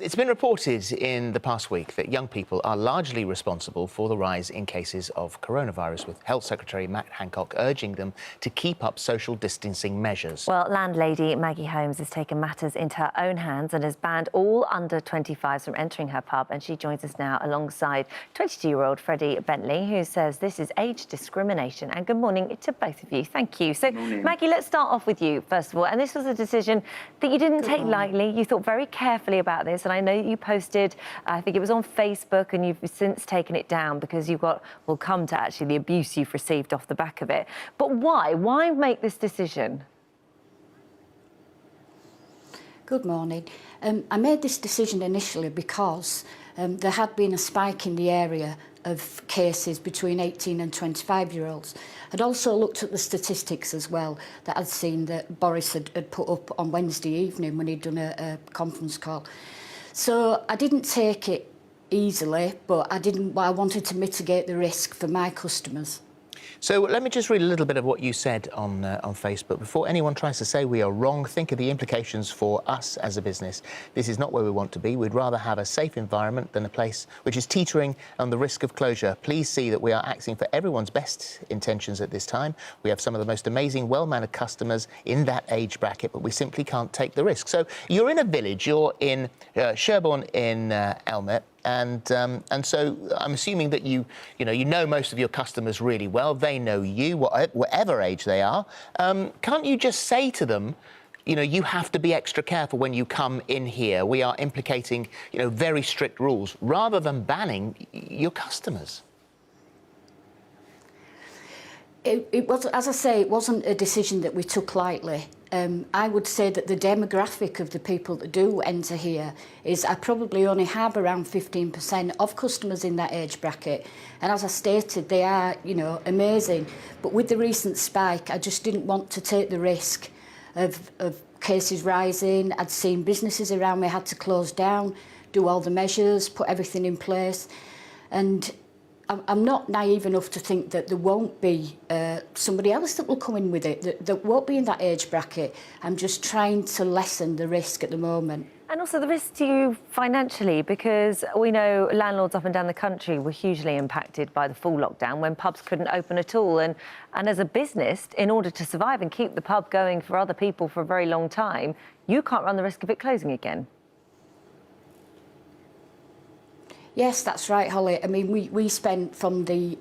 It's been reported in the past week that young people are largely responsible for the rise in cases of coronavirus, with Health Secretary Matt Hancock urging them to keep up social distancing measures. Well, Landlady Maggie Holmes has taken matters into her own hands and has banned all under 25s from entering her pub. And she joins us now alongside 22-year-old Freddie Bentley, who says this is age discrimination. And good morning to both of you. Thank you. So, Maggie, let's start off with you, first of all. And this was a decision that you didn't take lightly. You thought very carefully about this. And I know you posted, I think it was on Facebook, and you've since taken it down because we'll come to actually the abuse you've received off the back of it. But why? Why make this decision? Good morning. I made this decision initially because there had been a spike in the area of cases between 18 and 25-year-olds. I'd also looked at the statistics as well that I'd seen that Boris had put up on Wednesday evening when he'd done a conference call. So I didn't take it easily, but I wanted to mitigate the risk for my customers. So let me just read a little bit of what you said on Facebook. Before anyone tries to say we are wrong, think of the implications for us as a business. This is not where we want to be. We'd rather have a safe environment than a place which is teetering on the risk of closure. Please see that we are acting for everyone's best intentions at this time. We have some of the most amazing, well-mannered customers in that age bracket, but we simply can't take the risk. So you're in a village. You're in Sherborne in Elmet. And so I'm assuming that you know most of your customers really well. They know you, whatever age they are. Can't you just say to them, you have to be extra careful when you come in here. We are implicating, very strict rules, rather than banning your customers? It was, as I say, it wasn't a decision that we took lightly. I would say that the demographic of the people that do enter here is I probably only have around 15% of customers in that age bracket. And as I stated, they are, amazing. But with the recent spike, I just didn't want to take the risk of cases rising. I'd seen businesses around me had to close down, do all the measures, put everything in place. And I'm not naive enough to think that there won't be somebody else that will come in with it, that won't be in that age bracket. I'm just trying to lessen the risk at the moment. And also the risk to you financially, because we know landlords up and down the country were hugely impacted by the full lockdown when pubs couldn't open at all. And as a business, in order to survive and keep the pub going for other people for a very long time, you can't run the risk of it closing again. Yes, that's right, Holly. I mean, we spent from the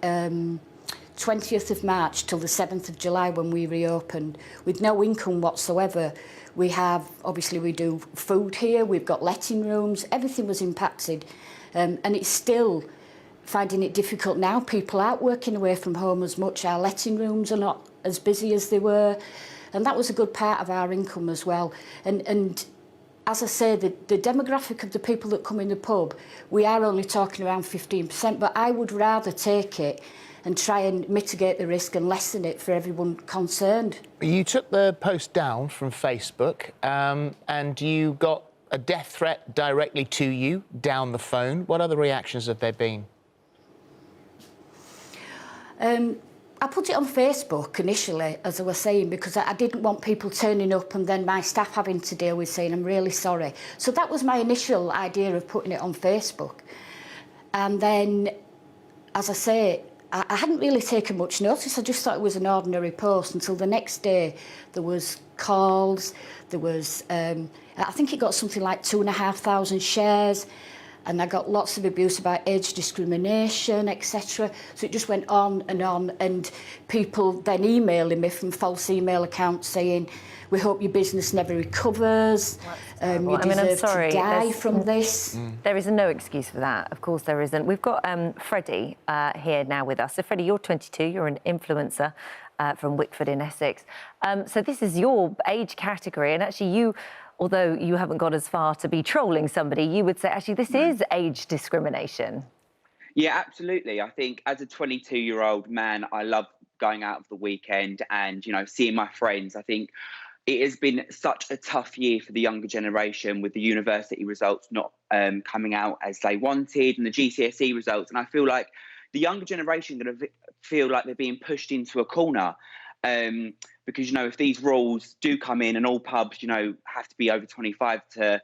20th of March till the 7th of July when we reopened with no income whatsoever. We do food here, we've got letting rooms, everything was impacted. And it's still finding it difficult now. People aren't working away from home as much. Our letting rooms are not as busy as they were. And that was a good part of our income as well. And as I say, the demographic of the people that come in the pub, we are only talking around 15%, but I would rather take it and try and mitigate the risk and lessen it for everyone concerned. You took the post down from Facebook and you got a death threat directly to you down the phone. What other reactions have there been? I put it on Facebook initially, as I was saying, because I didn't want people turning up and then my staff having to deal with saying, I'm really sorry. So that was my initial idea of putting it on Facebook. And then, as I say, I hadn't really taken much notice. I just thought it was an ordinary post until the next day there was calls, there was, I think it got something like 2,500 shares. And I got lots of abuse about age discrimination, etc. So it just went on, and people then emailing me from false email accounts saying, we hope your business never recovers, you deserve to die from this. There is no excuse for that, of course there isn't. We've got Freddie here now with us. So Freddie, you're 22, you're an influencer from Wickford in Essex. So this is your age category, and actually although you haven't got as far to be trolling somebody, you would say, actually, this is age discrimination. Yeah, absolutely. I think as a 22-year-old man, I love going out for the weekend and, seeing my friends. I think it has been such a tough year for the younger generation with the university results not coming out as they wanted and the GCSE results. And I feel like the younger generation are going to feel like they're being pushed into a corner. Because, if these rules do come in and all pubs, have to be over 25 to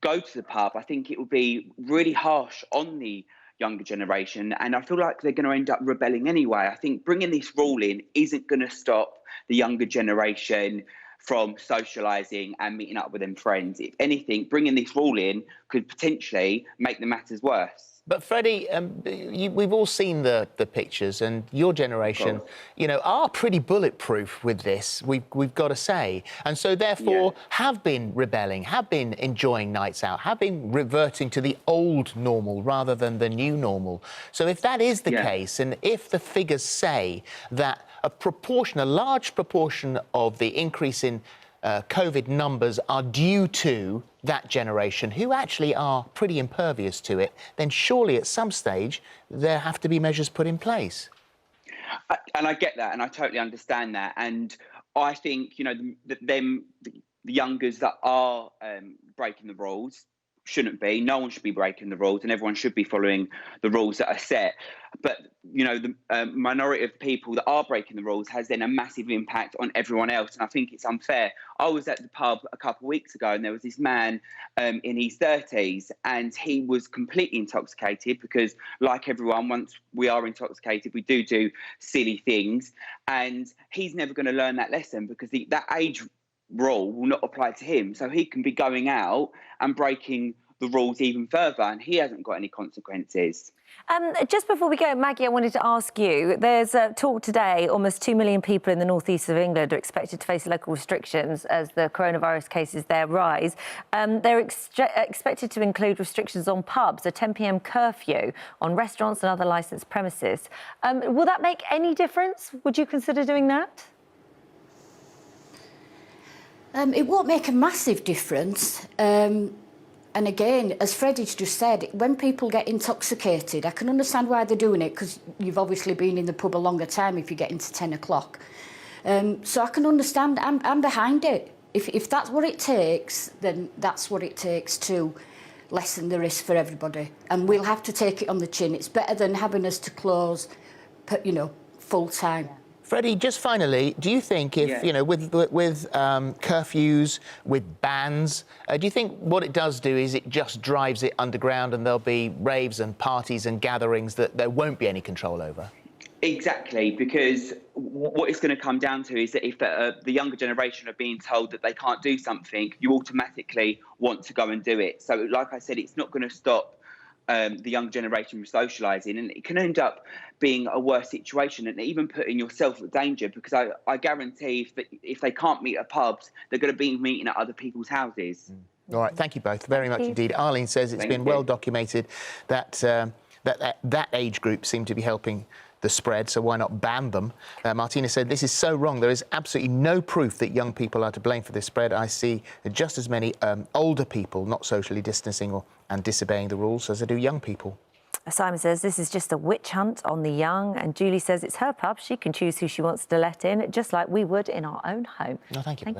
go to the pub, I think it would be really harsh on the younger generation, and I feel like they're going to end up rebelling anyway. I think bringing this rule in isn't going to stop the younger generation from socialising and meeting up with them friends. If anything, bringing this rule in could potentially make the matters worse. But Freddie, we've all seen the pictures, and your generation, are pretty bulletproof with this. We've got to say, and so therefore have been rebelling, have been enjoying nights out, have been reverting to the old normal rather than the new normal. So if that is the case, and if the figures say that a large proportion of the increase in COVID numbers are due to that generation who actually are pretty impervious to it, then surely at some stage there have to be measures put in place. And I get that, and I totally understand that. And I think, the youngers that are breaking the rules shouldn't be. No one should be breaking the rules, and everyone should be following the rules that are set. But, the minority of people that are breaking the rules has then a massive impact on everyone else. And I think it's unfair. I was at the pub a couple of weeks ago, and there was this man in his 30s, and he was completely intoxicated because, like everyone, once we are intoxicated, we do silly things. And he's never going to learn that lesson because that age rule will not apply to him. So he can be going out and breaking the rules even further, and he hasn't got any consequences. Just before we go, Maggie, I wanted to ask you, there's talk today, almost 2 million people in the northeast of England are expected to face local restrictions as the coronavirus cases there rise. They're expected to include restrictions on pubs, a 10 p.m. curfew on restaurants and other licensed premises. Will that make any difference? Would you consider doing that? It won't make a massive difference. And again, as Freddie's just said, when people get intoxicated, I can understand why they're doing it, because you've obviously been in the pub a longer time if you get into 10 o'clock. So I can understand, I'm behind it. If that's what it takes, then that's what it takes to lessen the risk for everybody. And we'll have to take it on the chin. It's better than having us to close, full time. Freddie, just finally, do you think if, with curfews, with bans, do you think what it does do is it just drives it underground and there'll be raves and parties and gatherings that there won't be any control over? Exactly, because what it's going to come down to is that if the younger generation are being told that they can't do something, you automatically want to go and do it. So, like I said, it's not going to stop the young generation from socialising, and it can end up being a worse situation and even putting yourself at danger, because I guarantee if they can't meet at pubs, they're going to be meeting at other people's houses. All right, thank you both very much indeed. Arlene says it's been well documented that that age group seem to be helping the spread, so why not ban them? Martina said, this is so wrong. There is absolutely no proof that young people are to blame for this spread. I see just as many older people not socially distancing and disobeying the rules as I do young people. Simon says this is just a witch hunt on the young, and Julie says it's her pub. She can choose who she wants to let in, just like we would in our own home. No, thank you.